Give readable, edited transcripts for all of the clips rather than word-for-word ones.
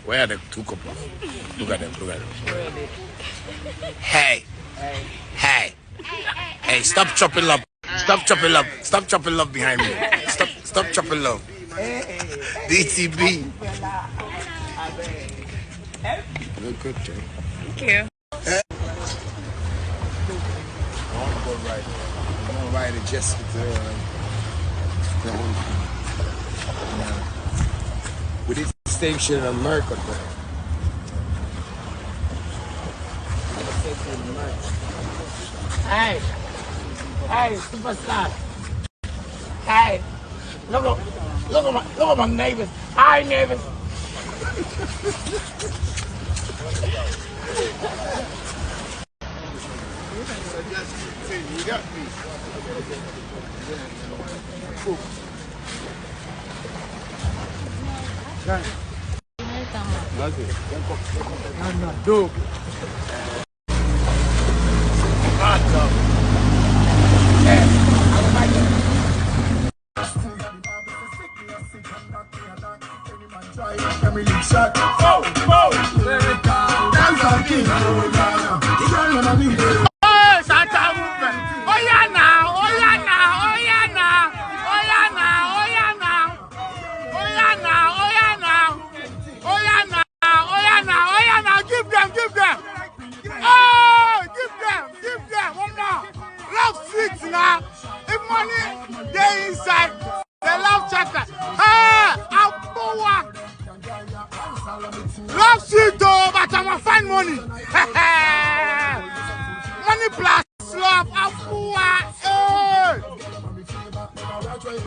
Where are the two couples? Look at them. Hey. Hey, stop chopping love. Stop chopping love behind me. Stop chopping love. DTB. Look good, too. Thank you. I want to go ride. I'm going to ride it just with this same shit in America, though. Hey, superstar. Hey, look at my neighbors. Hi, neighbors. You got me. Dope. Love sweet though, but I'm a fine money. Money plus love,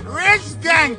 rich gang.